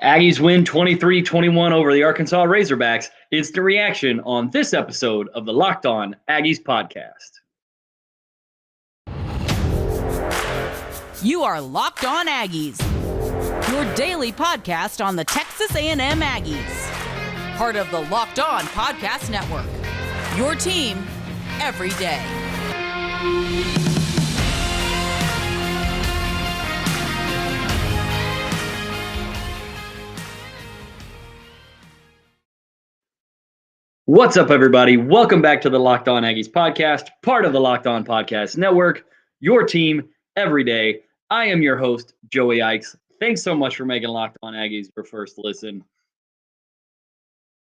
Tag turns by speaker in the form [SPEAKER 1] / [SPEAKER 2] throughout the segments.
[SPEAKER 1] Aggies win 23-21 over the Arkansas Razorbacks. It's the reaction on this episode of the Locked On Aggies podcast.
[SPEAKER 2] You are Locked On Aggies, your daily podcast on the Texas A&M Aggies. Part of the Locked On Podcast Network, your team every day.
[SPEAKER 1] What's up, everybody? Welcome back to the Locked On Aggies podcast, part of the Locked On Podcast Network, your team every day. I am your host, Joey Ikes. Thanks so much for making Locked On Aggies your first listen.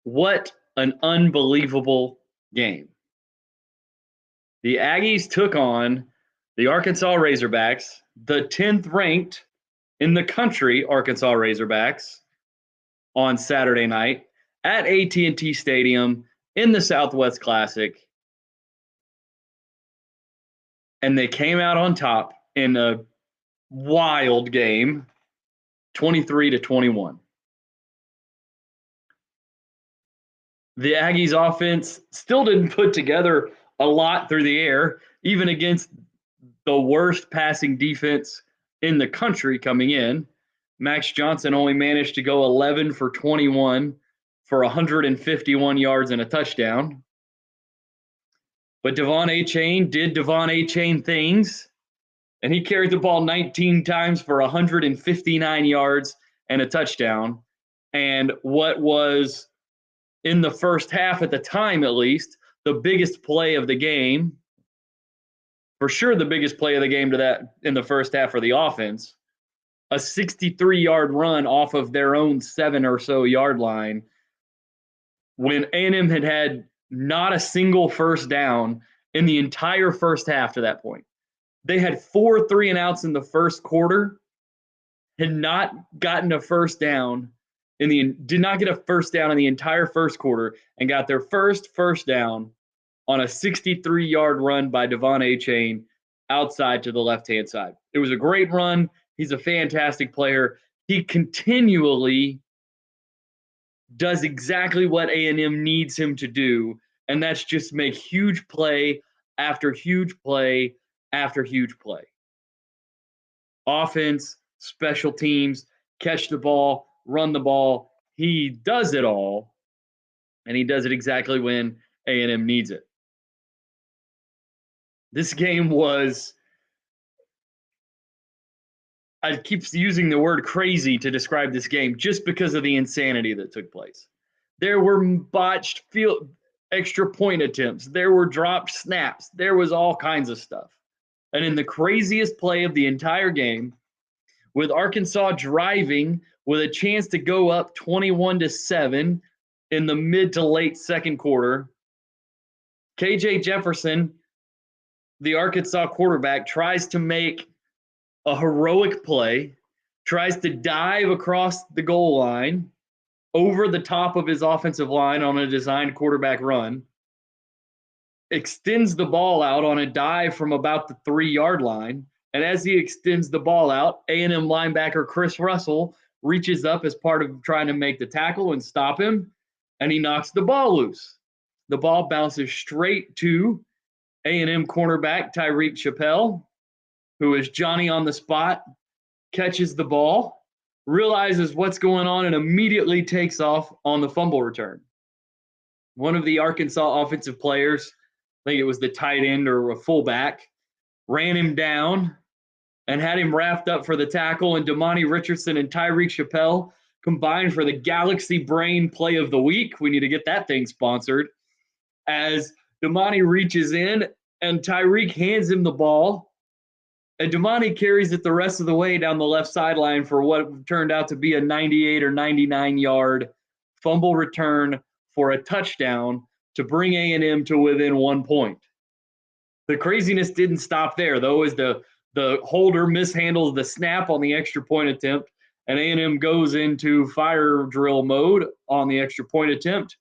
[SPEAKER 1] What an unbelievable game. The Aggies took on the Arkansas Razorbacks, the 10th ranked in the country Arkansas Razorbacks, on Saturday night at AT&T Stadium in the Southwest Classic. And they came out on top in a wild game, 23-21. The Aggies offense still didn't put together a lot through the air, even against the worst passing defense in the country coming in. Max Johnson only managed to go 11 for 21 for 151 yards and a touchdown. But Devon Achane did Devon Achane things, and he carried the ball 19 times for 159 yards and a touchdown. And what was, in the first half at the time at least, the biggest play of the game, for sure the biggest play of the game to that in the first half for the offense, a 63-yard run off of their own 7 or so yard line when A&M had not a single first down in the entire first half to that point. They had 4 3-and-outs in the first quarter, had not gotten a first down did not get a first down in the entire first quarter, and got their first down on a 63-yard run by Devon Achane outside to the left-hand side. It was a great run. He's a fantastic player. He continually does exactly what A&M needs him to do, and that's just make huge play after huge play after huge play. Offense, special teams, catch the ball, run the ball. He does it all, and he does it exactly when A&M needs it. This game was, I keep using the word crazy to describe this game just because of the insanity that took place. There were botched extra point attempts. There were dropped snaps. There was all kinds of stuff. And in the craziest play of the entire game, with Arkansas driving with a chance to go up 21-7 in the mid to late second quarter, KJ Jefferson, the Arkansas quarterback, tries to make a heroic play, tries to dive across the goal line over the top of his offensive line on a designed quarterback run, extends the ball out on a dive from about the 3-yard line, and as he extends the ball out, A&M linebacker Chris Russell reaches up as part of trying to make the tackle and stop him, and he knocks the ball loose. The ball bounces straight to A&M cornerback Tyreek Chappell, who is Johnny on the spot, catches the ball, realizes what's going on, and immediately takes off on the fumble return. One of the Arkansas offensive players, I think it was the tight end or a fullback, ran him down and had him wrapped up for the tackle, and Demani, Richardson, and Tyreek Chappell combined for the Galaxy Brain Play of the Week. We need to get that thing sponsored. As Demani reaches in and Tyreek hands him the ball, and Demani carries it the rest of the way down the left sideline for what turned out to be a 98 or 99-yard fumble return for a touchdown to bring A&M to within 1 point. The craziness didn't stop there, though, as the holder mishandles the snap on the extra point attempt, and A&M goes into fire drill mode on the extra point attempt,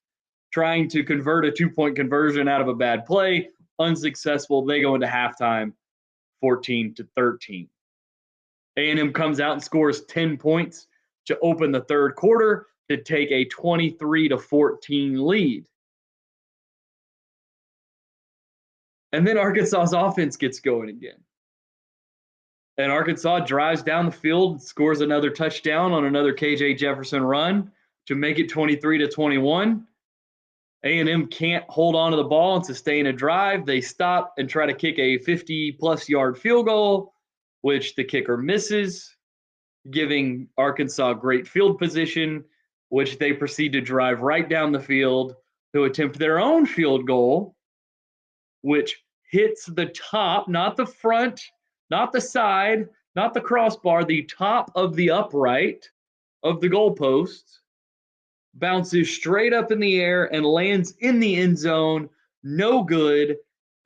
[SPEAKER 1] trying to convert a 2-point conversion out of a bad play. Unsuccessful. They go into halftime 14-13. A&M comes out and scores 10 points to open the third quarter to take a 23-14 lead. And then Arkansas's offense gets going again. And Arkansas drives down the field, scores another touchdown on another KJ Jefferson run to make it 23-21. A&M can't hold on to the ball and sustain a drive. They stop and try to kick a 50-plus yard field goal, which the kicker misses, giving Arkansas great field position, which they proceed to drive right down the field to attempt their own field goal, which hits the top, not the front, not the side, not the crossbar, the top of the upright of the goalpost, bounces straight up in the air and lands in the end zone. No good.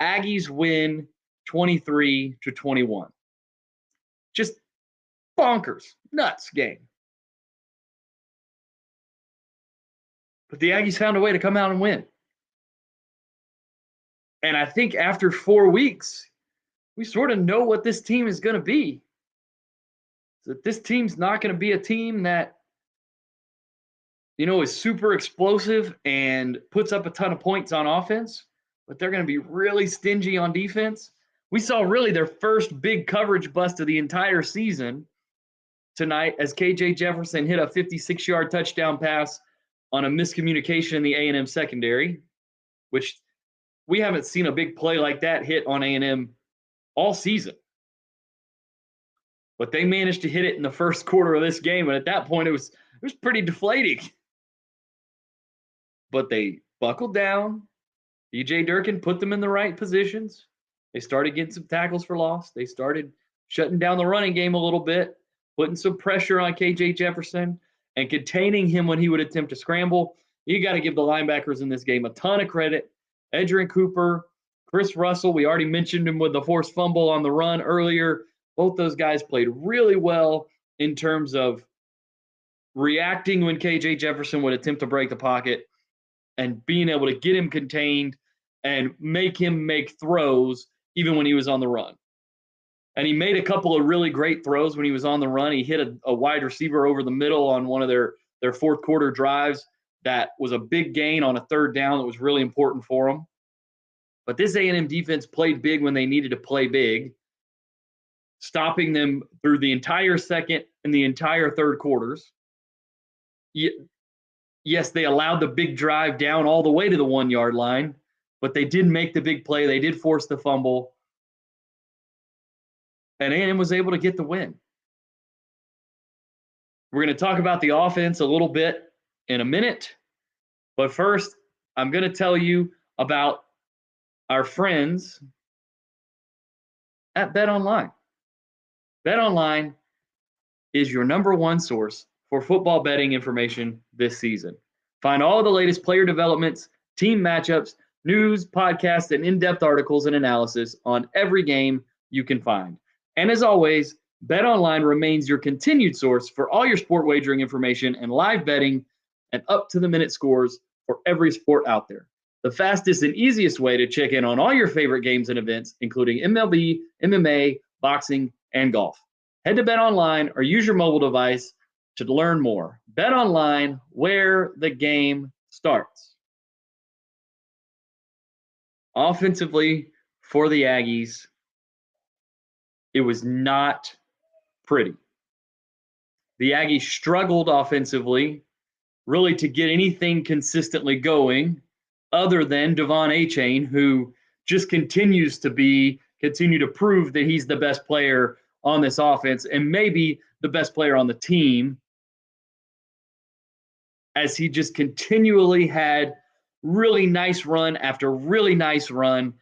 [SPEAKER 1] Aggies win 23-21. Just bonkers, nuts game. But the Aggies found a way to come out and win. And I think after 4 weeks, we sort of know what this team is going to be. That this team's not going to be a team that, is super explosive and puts up a ton of points on offense, but they're going to be really stingy on defense. We saw really their first big coverage bust of the entire season tonight as KJ Jefferson hit a 56-yard touchdown pass on a miscommunication in the A&M secondary, which we haven't seen a big play like that hit on A&M all season. But they managed to hit it in the first quarter of this game, and at that point it was pretty deflating. But they buckled down. DJ Durkin put them in the right positions. They started getting some tackles for loss. They started shutting down the running game a little bit, putting some pressure on KJ Jefferson and containing him when he would attempt to scramble. You got to give the linebackers in this game a ton of credit. Edgerrin Cooper, Chris Russell, we already mentioned him with the forced fumble on the run earlier. Both those guys played really well in terms of reacting when KJ Jefferson would attempt to break the pocket and being able to get him contained and make him make throws even when he was on the run. And he made a couple of really great throws when he was on the run. He hit a wide receiver over the middle on one of their fourth quarter drives. That was a big gain on a third down that was really important for them. But this A&M defense played big when they needed to play big, stopping them through the entire second and the entire third quarters. Yes, they allowed the big drive down all the way to the 1 yard line, but they did make the big play. They did force the fumble. And A&M was able to get the win. We're going to talk about the offense a little bit in a minute. But first, I'm going to tell you about our friends at BetOnline. BetOnline is your number one source for football betting information this season. Find all the latest player developments, team matchups, news, podcasts, and in-depth articles and analysis on every game you can find. And as always, BetOnline remains your continued source for all your sport wagering information and live betting and up-to-the-minute scores for every sport out there. The fastest and easiest way to check in on all your favorite games and events, including MLB, MMA, boxing, and golf. Head to BetOnline or use your mobile device to learn more. BetOnline, where the game starts. Offensively, for the Aggies, it was not pretty. The Aggies struggled offensively, really to get anything consistently going, other than Devon Achane, who just continues to prove that he's the best player on this offense and maybe the best player on the team, as he just continually had really nice run after really nice run.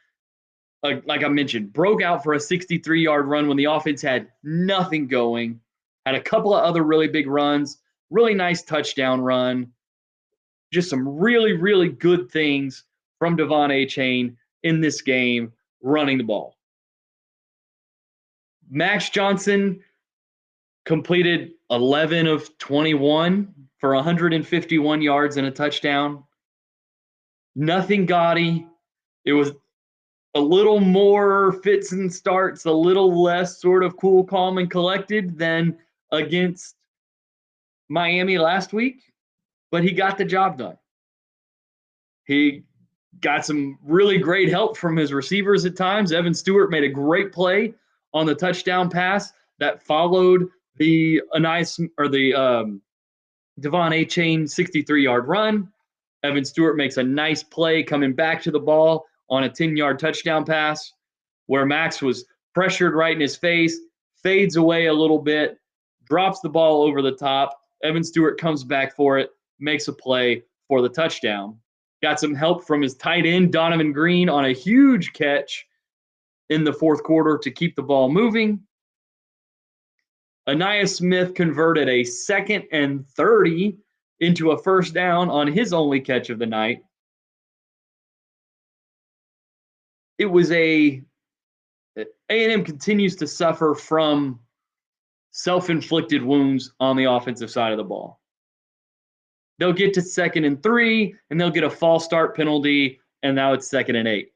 [SPEAKER 1] Like I mentioned, broke out for a 63-yard run when the offense had nothing going, had a couple of other really big runs, really nice touchdown run. Just some really, really good things from Devon Achane in this game, running the ball. Max Johnson completed 11 of 21 for 151 yards and a touchdown. Nothing gaudy. It was a little more fits and starts, a little less sort of cool, calm, and collected than against Miami last week, but he got the job done. He got some really great help from his receivers at times. Evan Stewart made a great play on the touchdown pass that followed the Devon A-Chain 63-yard run. Evan Stewart makes a nice play coming back to the ball on a 10-yard touchdown pass where Max was pressured right in his face, fades away a little bit, drops the ball over the top. Evan Stewart comes back for it, makes a play for the touchdown. Got some help from his tight end, Donovan Green, on a huge catch in the fourth quarter to keep the ball moving. Ainias Smith converted a 2nd and 30 into a first down on his only catch of the night. It was A&M continues to suffer from self-inflicted wounds on the offensive side of the ball. They'll get to 2nd and 3, and they'll get a false start penalty, and now it's 2nd and 8.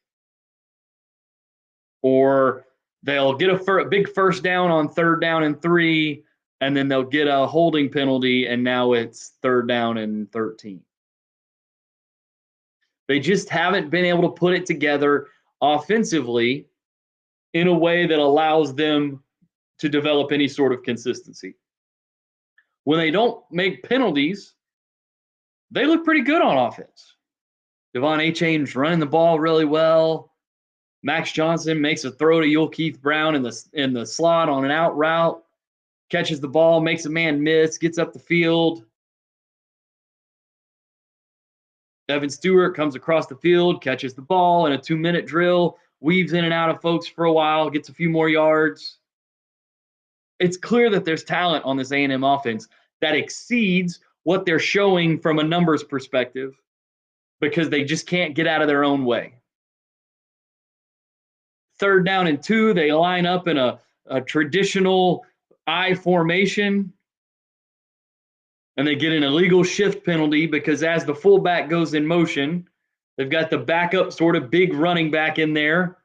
[SPEAKER 1] Or they'll get a big first down on 3rd down and 3, and then they'll get a holding penalty, and now it's 3rd down and 13. They just haven't been able to put it together offensively in a way that allows them to develop any sort of consistency. When they don't make penalties, they look pretty good on offense. Devon A-Chain's running the ball really well. Max Johnson makes a throw to Yul Keith Brown in the slot on an out route, catches the ball, makes a man miss, gets up the field. Evan Stewart comes across the field, catches the ball in a 2-minute drill, weaves in and out of folks for a while, gets a few more yards. It's clear that there's talent on this A&M offense that exceeds what they're showing from a numbers perspective because they just can't get out of their own way. 3rd down and 2, they line up in a traditional I formation, and they get an illegal shift penalty because as the fullback goes in motion, they've got the backup sort of big running back in there.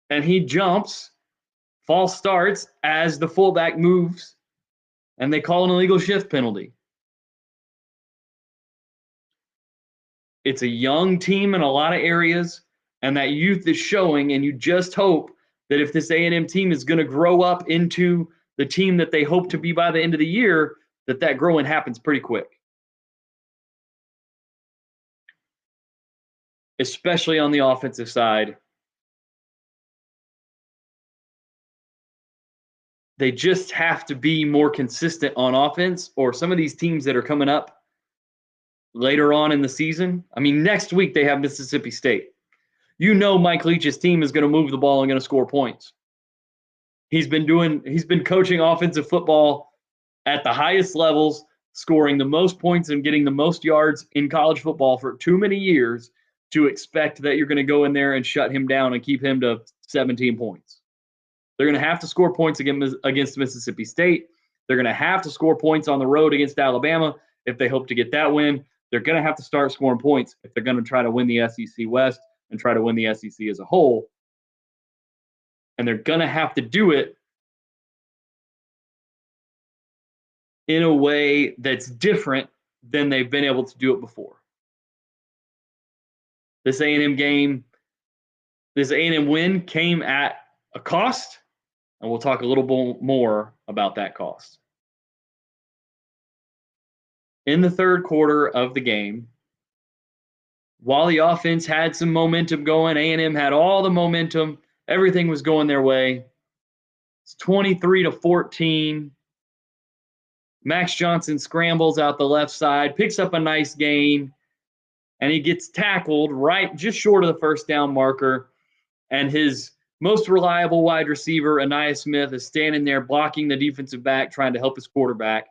[SPEAKER 1] And he jumps, false starts as the fullback moves, and they call an illegal shift penalty. It's a young team in a lot of areas, and that youth is showing, and you just hope that if this A&M team is going to grow up into the team that they hope to be by the end of the year, that growing happens pretty quick. Especially on the offensive side. They just have to be more consistent on offense, or some of these teams that are coming up later on in the season. I mean, next week they have Mississippi State. You know Mike Leach's team is going to move the ball and going to score points. He's been coaching offensive football at the highest levels, scoring the most points and getting the most yards in college football for too many years to expect that you're going to go in there and shut him down and keep him to 17 points. They're going to have to score points against Mississippi State. They're going to have to score points on the road against Alabama if they hope to get that win. They're going to have to start scoring points if they're going to try to win the SEC West and try to win the SEC as a whole. And they're going to have to do it in a way that's different than they've been able to do it before. This A&M win came at a cost, and we'll talk a little more about that cost. In the third quarter of the game, while the offense had some momentum going, A&M had all the momentum. Everything was going their way. It's 23-14. Max Johnson scrambles out the left side, picks up a nice gain, and he gets tackled right just short of the first down marker. And his most reliable wide receiver, Ainias Smith, is standing there blocking the defensive back, trying to help his quarterback.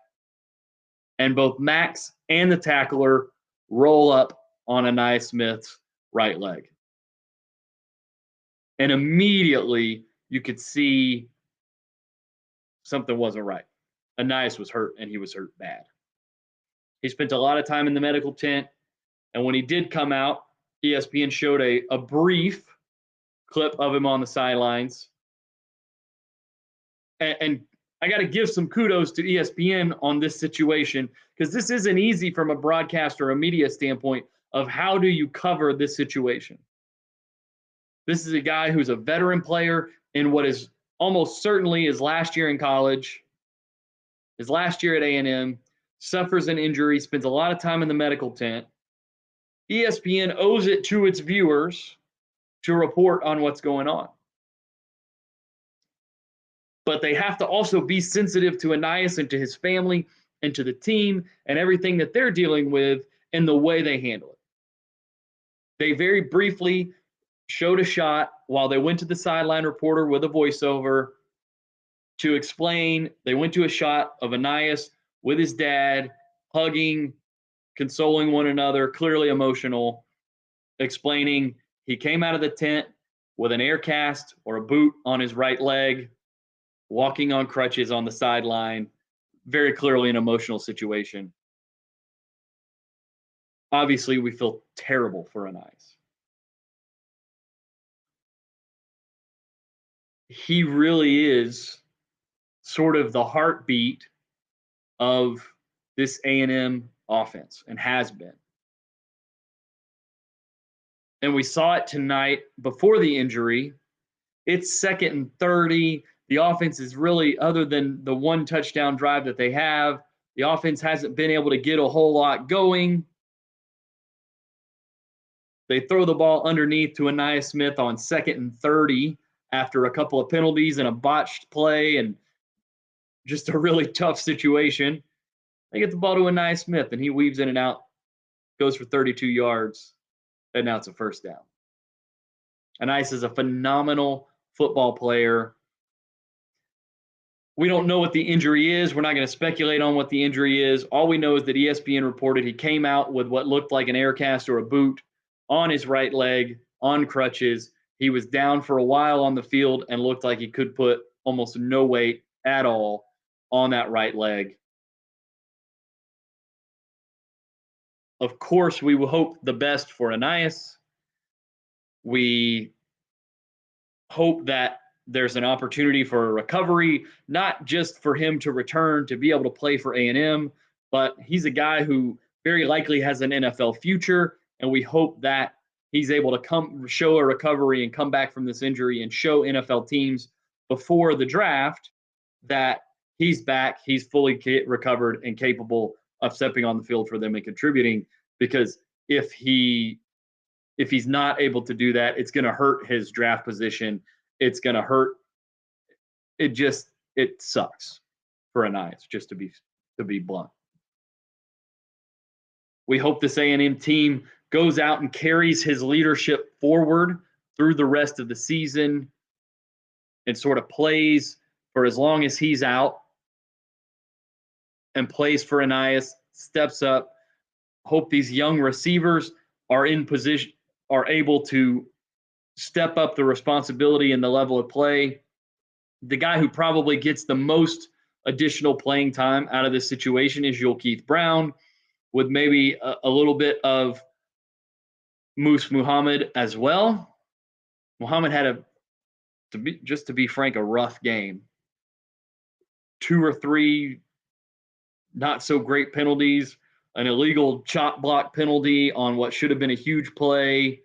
[SPEAKER 1] And both Max and the tackler roll up on Ainias Smith's right leg. And immediately you could see something wasn't right. Ainias was hurt, and he was hurt bad. He spent a lot of time in the medical tent, and when he did come out, ESPN showed a brief clip of him on the sidelines. And I got to give some kudos to ESPN on this situation, because this isn't easy from a broadcast or a media standpoint of how do you cover this situation. This is a guy who's a veteran player in what is almost certainly his last year in college, his last year at A&M, suffers an injury, spends a lot of time in the medical tent. ESPN owes it to its viewers to report on what's going on. But they have to also be sensitive to Ainias and to his family and to the team and everything that they're dealing with and the way they handle it. They very briefly showed a shot while they went to the sideline reporter with a voiceover to explain. They went to a shot of Ainias with his dad, hugging, consoling one another, clearly emotional, explaining he came out of the tent with an air cast or a boot on his right leg, walking on crutches on the sideline, very clearly an emotional situation. Obviously, we feel terrible for Ainias. He really is sort of the heartbeat of this A&M offense and has been. And we saw it tonight before the injury. It's 2nd and 30. The offense is really, other than the one touchdown drive that they have, the offense hasn't been able to get a whole lot going. They throw the ball underneath to Ainias Smith on 2nd and 30 after a couple of penalties and a botched play and just a really tough situation. They get the ball to Ainias Smith, and he weaves in and out, goes for 32 yards, and now it's a first down. Ainias is a phenomenal football player. We don't know what the injury is. We're not going to speculate on what the injury is. All we know is that ESPN reported he came out with what looked like an air cast or a boot on his right leg, on crutches. He was down for a while on the field and looked like he could put almost no weight at all on that right leg. Of course, we will hope the best for Ainias. We hope that there's an opportunity for a recovery, not just for him to return to be able to play for A&M, but he's a guy who very likely has an NFL future, and we hope that he's able to show a recovery and come back from this injury and show NFL teams before the draft that he's back, he's fully recovered and capable of stepping on the field for them and contributing. Because if he's not able to do that, it's going to hurt his draft position. It's going to hurt. It sucks for Ainias, just to be blunt. We hope this A&M team goes out and carries his leadership forward through the rest of the season and sort of plays for as long as he's out and plays for Ainias, steps up. Hope these young receivers are in position, are able to step up the responsibility and the level of play. The guy who probably gets the most additional playing time out of this situation is Keith Brown, with maybe a little bit of Moose Muhammad as well. Muhammad had to be frank, a rough game. 2 or 3 not so great penalties, an illegal chop block penalty on what should have been a huge play,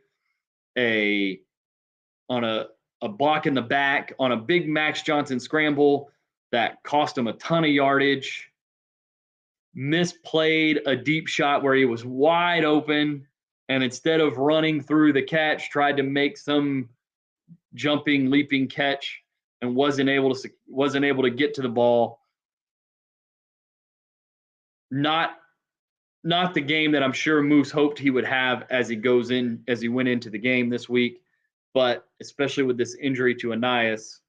[SPEAKER 1] on a block in the back, on a big Max Johnson scramble that cost him a ton of yardage, misplayed a deep shot where he was wide open, and instead of running through the catch, tried to make some jumping, leaping catch and wasn't able to get to the ball. Not the game that I'm sure Moose hoped he would have as he went into the game this week. But especially with this injury to Ainias,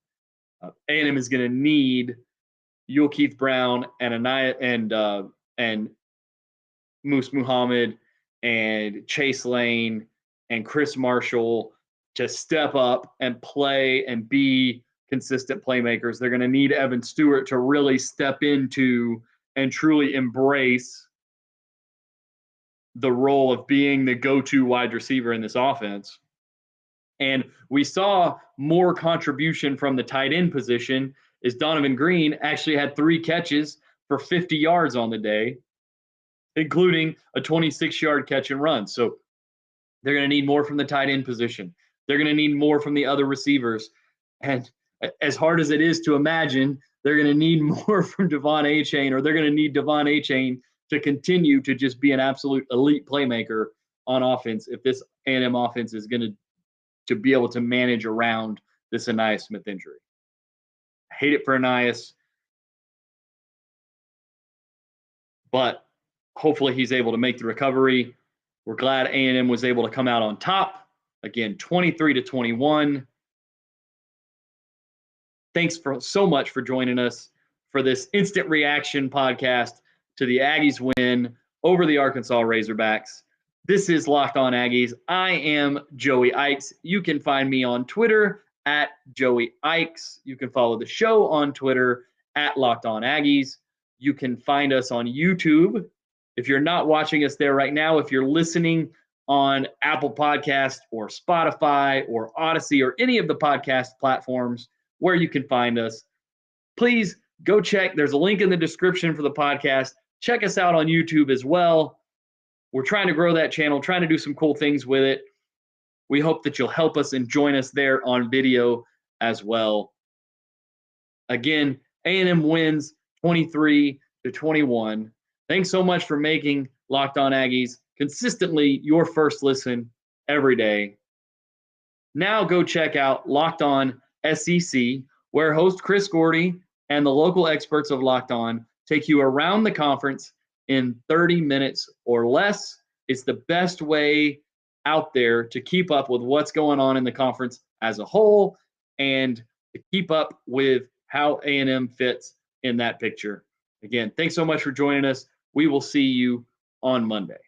[SPEAKER 1] A&M is going to need Keith Brown and Ainias and Moose Muhammad and Chase Lane and Chris Marshall to step up and play and be consistent playmakers. They're going to need Evan Stewart to really step into and truly embrace the role of being the go-to wide receiver in this offense. And we saw more contribution from the tight end position is Donovan Green actually had 3 catches for 50 yards on the day, including a 26-yard catch and run. So they're going to need more from the tight end position. They're going to need more from the other receivers. And as hard as it is to imagine, they're going to need more from Devon Achane, or they're going to need Devon Achane to continue to just be an absolute elite playmaker on offense if this A&M offense is going to be able to manage around this Ainias Smith injury. I hate it for Ainias, but hopefully he's able to make the recovery. We're glad A&M was able to come out on top. Again, 23-21. Thanks so much for joining us for this instant reaction podcast to the Aggies win over the Arkansas Razorbacks. This is Locked On Aggies. I am Joey Ikes. You can find me on Twitter at Joey Ikes. You can follow the show on Twitter at Locked On Aggies. You can find us on YouTube. If you're not watching us there right now, if you're listening on Apple Podcast or Spotify or Odyssey or any of the podcast platforms where you can find us, please go check. There's a link in the description for the podcast. Check us out on YouTube as well. We're trying to grow that channel, trying to do some cool things with it. We hope that you'll help us and join us there on video as well. Again, A&M wins 23-21. Thanks so much for making Locked On Aggies consistently your first listen every day. Now go check out Locked On SEC, where host Chris Gordy and the local experts of Locked On take you around the conference in 30 minutes or less. It's the best way out there to keep up with what's going on in the conference as a whole and to keep up with how A&M fits in that picture. Again, thanks so much for joining us. We will see you on Monday.